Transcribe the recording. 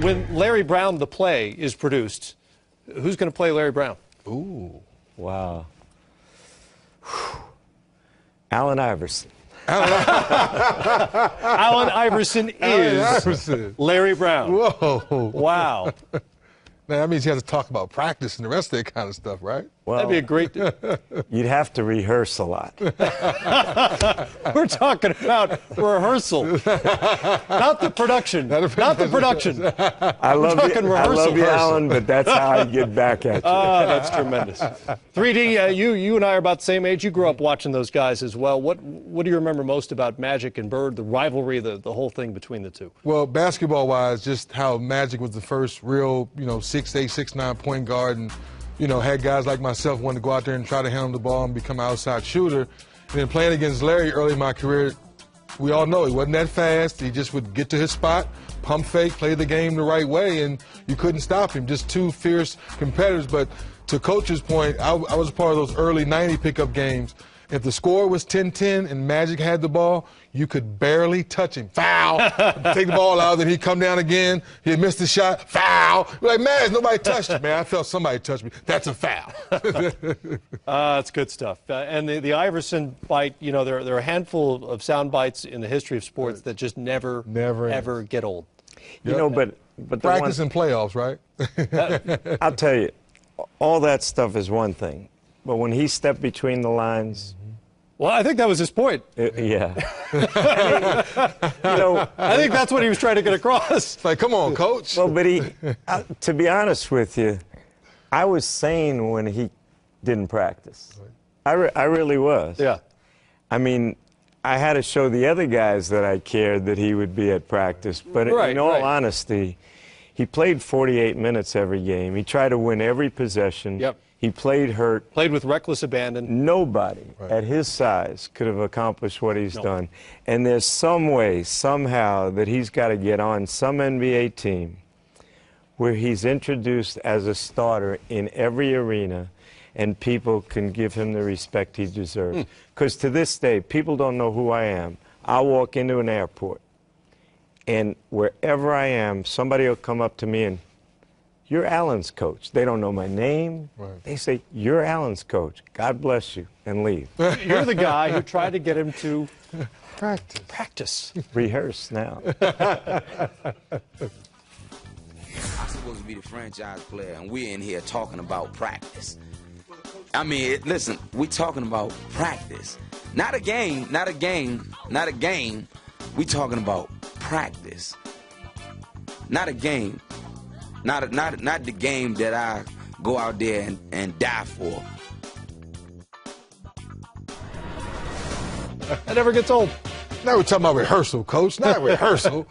When Larry Brown, the play, is produced, who's going to play Larry Brown? Ooh. Wow. Allen Iverson. Allen Iverson is Larry Brown. Whoa. Wow. Now, that means he has to talk about practice and the rest of that kind of stuff, right? Well, That'd be a great... You'd have to rehearse a lot. We're talking about rehearsal, not the production. Not the production. I love you, Alan, but that's how I get back at you. Oh, that's tremendous. 3D, you and I are about the same age. You grew up watching those guys as well. What do you remember most about Magic and Bird, the rivalry, the whole thing between the two? Well, basketball-wise, just how Magic was the first real, 6'8", 6'9" point guard, and had guys like myself wanting to go out there and try to handle the ball and become an outside shooter. And then playing against Larry early in my career, we all know he wasn't that fast. He just would get to his spot, pump fake, play the game the right way, and you couldn't stop him. Just two fierce competitors. But to Coach's point, I was a part of those early 90 pickup games. If the score was 10-10 and Magic had the ball, you could barely touch him. Foul. Take the ball out, then he'd come down again. He'd miss the shot. Foul. We're like, man, nobody touched him. Man, I felt somebody touched me. That's a foul. That's good stuff. And the Iverson bite, there are a handful of sound bites in the history of sports that just never ever get old. But practice and playoffs, right? I'll tell you, all that stuff is one thing. But when he stepped between the lines... Well, I think that was his point. Yeah. I think that's what he was trying to get across. It's like, come on, Coach. Well, but to be honest with you, I was sane when he didn't practice. I really was. Yeah. I mean, I had to show the other guys that I cared that he would be at practice. But in all honesty, he played 48 minutes every game. He tried to win every possession. Yep. He played hurt. Played with reckless abandon. Nobody at his size could have accomplished what he's done. And there's some way, somehow, that he's got to get on some NBA team where he's introduced as a starter in every arena and people can give him the respect he deserves. Because to this day, people don't know who I am. I'll walk into an airport, and wherever I am, somebody will come up to me and, "You're Allen's coach." They don't know my name. They say, "You're Allen's coach. God bless you," and leave. You're the guy who tried to get him to practice. Rehearse now. I'm supposed to be the franchise player, and we're in here talking about practice. I mean, listen, we're talking about practice. Not a game, not a game, not a game. We're talking about practice. Not a game. Not the game that I go out there and die for. That never gets old. Now we're talking about rehearsal, Coach. Not rehearsal.